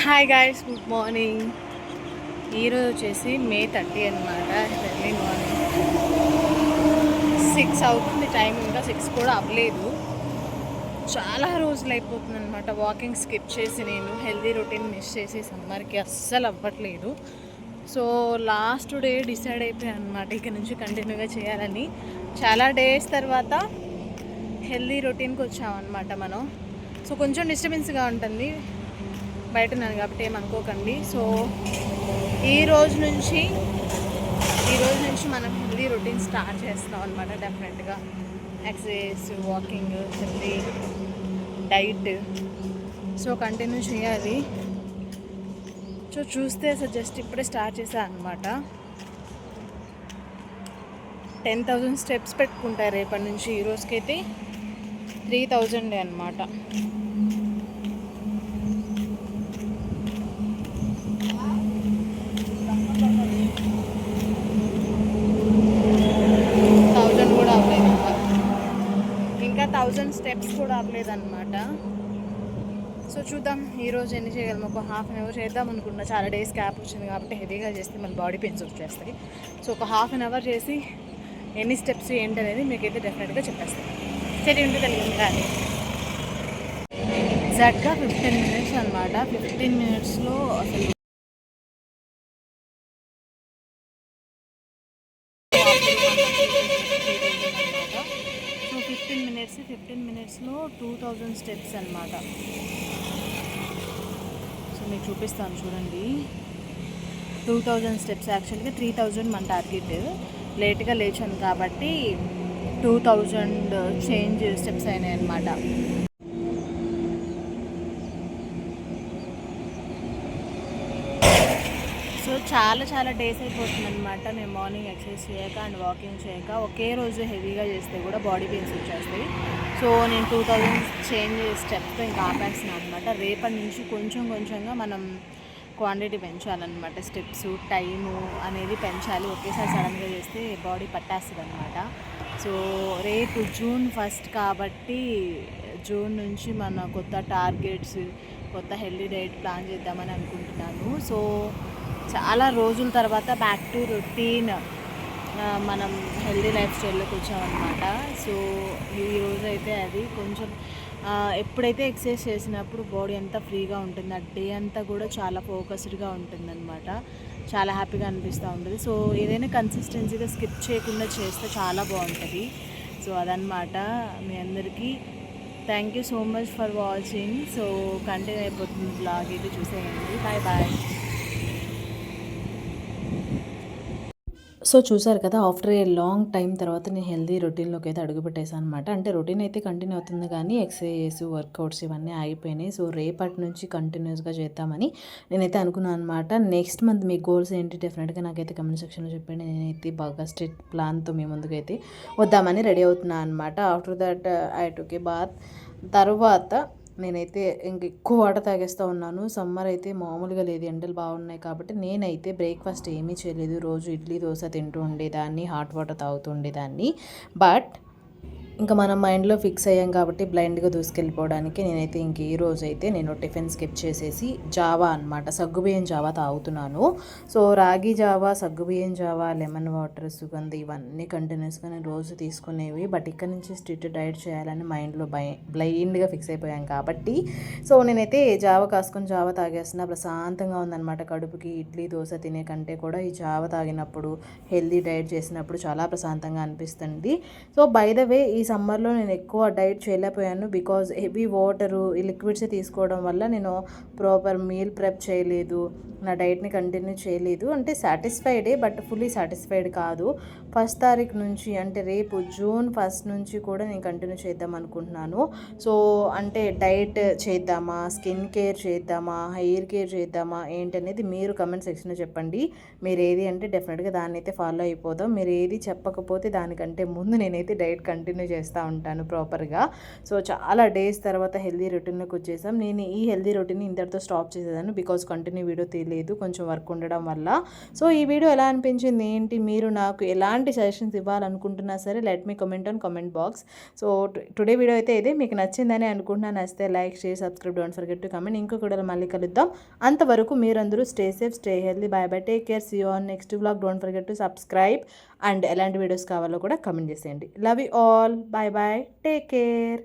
Hi guys, good morning. ఈరోజు వచ్చేసి మే 30 అనమాట. ఎర్లీ మార్నింగ్ 6 అవుతుంది టైం, ఇంకా 6 కూడా అవ్వలేదు. చాలా రోజులు అయిపోతుంది అనమాట వాకింగ్ స్కిప్ చేసి, నేను హెల్దీ రొటీన్ మిస్ చేసి సమ్మర్కి అస్సలు అవ్వట్లేదు. సో లాస్ట్ డే డిసైడ్ అయిపోయాను అనమాట ఇక నుంచి కంటిన్యూగా చేయాలని. చాలా డేస్ తర్వాత హెల్దీ రొటీన్కి వచ్చామన్నమాట మనం. సో కొంచెం డిస్టర్బెన్స్గా ఉంటుంది, బయట ఉన్నాను కాబట్టి ఏమనుకోకండి. సో ఈ రోజు నుంచి మనం హెల్దీ రొటీన్ స్టార్ట్ చేస్తున్నాం అనమాట. డెఫినెట్గా exercise, walking, healthy diet so continue చేయాలి. సో చూస్తే అసలు జస్ట్ ఇప్పుడే స్టార్ట్ చేశాను అనమాట. 10,000 స్టెప్స్ పెట్టుకుంటారు రేపటి నుంచి. ఈ రోజుకైతే 3,000 అనమాట. ఇంకా 1000 స్టెప్స్ కూడా అవ్వలేదన్నమాట. సో చూద్దాం ఈరోజు ఎన్ని చేయగలం. ఒక హాఫ్ అన్ అవర్ చేద్దాం అనుకున్నా. చాలా డేస్ క్యాప్ వచ్చింది కాబట్టి హెవీగా చేస్తే మన బాడీ పెయిన్స్ వచ్చేస్తాయి. సో ఒక హాఫ్ అన్ అవర్ చేసి ఎన్ని స్టెప్స్ ఏంటి అనేది మీకైతే డెఫినెట్గా చెప్పేస్తాను. సరే ఉంటే తెలియదు కానీ ఎగ్జాక్ట్గా 15 మినిట్స్ అనమాట. 15 మినిట్స్లో అసలు 15 మినిట్స్లో 2000 స్టెప్స్ అనమాట. సో మీకు చూపిస్తాను చూడండి. 2000 స్టెప్స్. యాక్చువల్గా 3000 మన టార్గెట్. లేట్గా లేచాను కాబట్టి 2000 చేంజ్ స్టెప్స్ అయినాయి అనమాట. సో చాలా డేస్ అయిపోతుంది అనమాట మేము మార్నింగ్ ఎక్సర్సైజ్ చేయక అండ్ వాకింగ్ చేయక. ఒకే రోజు హెవీగా చేస్తే కూడా బాడీ పెయిన్స్ వచ్చేస్తాయి. సో నేను 2000 చేంజ్ స్టెప్తో ఇంకా ఆపేస్తున్నాను అనమాట. రేపటి నుంచి కొంచెంగా మనం క్వాంటిటీ పెంచాలన్నమాట. స్టెప్స్ టైము అనేది పెంచాలి. ఒకేసారి సడన్గా చేస్తే బాడీ పట్టేస్తుంది అనమాట. సో రేపు జూన్ 1 కాబట్టి జూన్ నుంచి మన కొత్త టార్గెట్స్, కొత్త హెల్దీ డైట్ ప్లాన్ చేద్దామని అనుకుంటున్నాను. సో చాలా రోజుల తర్వాత బ్యాక్ టు రొటీన్ మనం హెల్దీ లైఫ్ స్టైల్లోకి వచ్చామన్నమాట. సో ఈరోజు అయితే అది కొంచెం ఎప్పుడైతే ఎక్సర్సైజ్ చేసినప్పుడు బాడీ అంతా ఫ్రీగా ఉంటుంది, ఆ డే అంతా కూడా చాలా ఫోకస్డ్గా ఉంటుందన్నమాట. చాలా హ్యాపీగా అనిపిస్తూ ఉంటుంది. సో ఏదైనా కన్సిస్టెన్సీగా స్కిప్ చేయకుండా చేస్తే చాలా బాగుంటుంది. సో అదనమాట. మీ అందరికీ thank you so much for watching. So continue అయిపోతుంది బ్లాగ్ అయితే చూసేయండి. Bye bye. సో చూసారు కదా, ఆఫ్టర్ ఏ లాంగ్ టైం తర్వాత నేను హెల్దీ రొటీన్లోకి అయితే అడుగుపెట్టేసాను అనమాట. అంటే రొటీన్ అయితే కంటిన్యూ అవుతుంది కానీ ఎక్సర్సైజెస్, వర్కౌట్స్ ఇవన్నీ ఆగిపోయినాయి. సో రేపటి నుంచి కంటిన్యూస్గా చేద్దామని నేనైతే అనుకున్నాను అనమాట. నెక్స్ట్ మంత్ మీ గోల్స్ ఏంటి డెఫినెట్గా నాకైతే కమెంట్ సెక్షన్లో చెప్పండి. నేనైతే బాగా స్ట్రిక్ట్ ప్లాన్తో మీ ముందుకైతే వద్దామని రెడీ అవుతున్నాను అనమాట. After that I took a bath. తర్వాత నేనైతే ఇంక ఎక్కువ వాటర్ తాగేస్తూ ఉన్నాను. సమ్మర్ అయితే మామూలుగా లేదు, ఎండలు బాగున్నాయి కాబట్టి నేనైతే బ్రేక్ఫాస్ట్ ఏమీ చేయలేదు. రోజు ఇడ్లీ దోశ తింటూ ఉండేదాన్ని, హాట్ వాటర్ తాగుతూ ఉండేదాన్ని. బట్ ఇంకా మనం మైండ్లో ఫిక్స్ అయ్యాం కాబట్టి బ్లైండ్గా దూసుకెళ్ళిపోవడానికి నేనైతే ఇంక ఈ రోజు అయితే నేను టిఫిన్ స్కిప్ చేసేసి జావా అనమాట, సగ్గుబియ్యం జావా తాగుతున్నాను. సో రాగి జావా, సగ్గుబియ్యం జావా, లెమన్ వాటర్, సుగంధి ఇవన్నీ కంటిన్యూస్గా నేను రోజు తీసుకునేవి. బట్ ఇక్కడ నుంచి స్ట్రిక్ట్ డైట్ చేయాలని మైండ్లో బ్లైండ్గా ఫిక్స్ అయిపోయాం కాబట్టి సో నేనైతే జావా కాసుకొని జావా తాగేస్తున్నా. ప్రశాంతంగా ఉందన్నమాట కడుపుకి. ఇడ్లీ దోశ తినే కంటే కూడా ఈ జావా తాగినప్పుడు, హెల్దీ డైట్ చేసినప్పుడు చాలా ప్రశాంతంగా అనిపిస్తుంది. సో బై ద వే ఈ సమ్మర్లో నేను ఎక్కువ డైట్ చేయలేకపోయాను. బికాజ్ హెవీ వాటరు, ఈ లిక్విడ్స్ తీసుకోవడం వల్ల నేను ప్రాపర్ మీల్ ప్రెప్ చేయలేదు, నా డైట్ని కంటిన్యూ చేయలేదు. అంటే సాటిస్ఫైడే బట్ ఫుల్లీ సాటిస్ఫైడ్ కాదు. 1 తారీఖు నుంచి అంటే రేపు జూన్ 1 నుంచి కూడా నేను కంటిన్యూ చేద్దాం అనుకుంటున్నాను. సో అంటే డైట్ చేద్దామా, స్కిన్ కేర్ చేద్దామా, హెయిర్ కేర్ చేద్దామా ఏంటనేది మీరు కమెంట్ సెక్షన్లో చెప్పండి. మీరు ఏది అంటే డెఫినెట్గా దాన్ని అయితే ఫాలో అయిపోదాం. మీరు ఏది చెప్పకపోతే దానికంటే ముందు నేనైతే డైట్ కంటిన్యూ చేస్తూ ఉంటాను ప్రాపర్గా. సో చాలా డేస్ తర్వాత హెల్దీ రొటీన్లోకి వచ్చేసాం. నేను ఈ హెల్దీ రొటీన్ని ఇంతటితో స్టాప్ చేసేదాన్ని, బికాజ్ కంటిన్యూ వీడియో తెలియదు, కొంచెం వర్క్ ఉండడం వల్ల. సో ఈ వీడియో ఎలా అనిపించింది ఏంటి, మీరు నాకు ఎలాంటి సజెషన్స్ ఇవ్వాలనుకుంటున్నా సరే let me comment on comment box. So today video అయితే ఇదే, మీకు నచ్చిందని అనుకుంటున్నాను. నచ్చితే like, share, subscribe, don't forget to comment. ఇంకో కూడా మళ్ళీ కలుద్దాం. అంతవరకు మీరందరూ stay safe, stay healthy, bye bye, take care, see you on next vlog. Don't forget to subscribe and ఎలాంటి వీడియోస్ కావాలో కూడా కమెంట్ చేసేయండి. Love you all, bye bye, take care.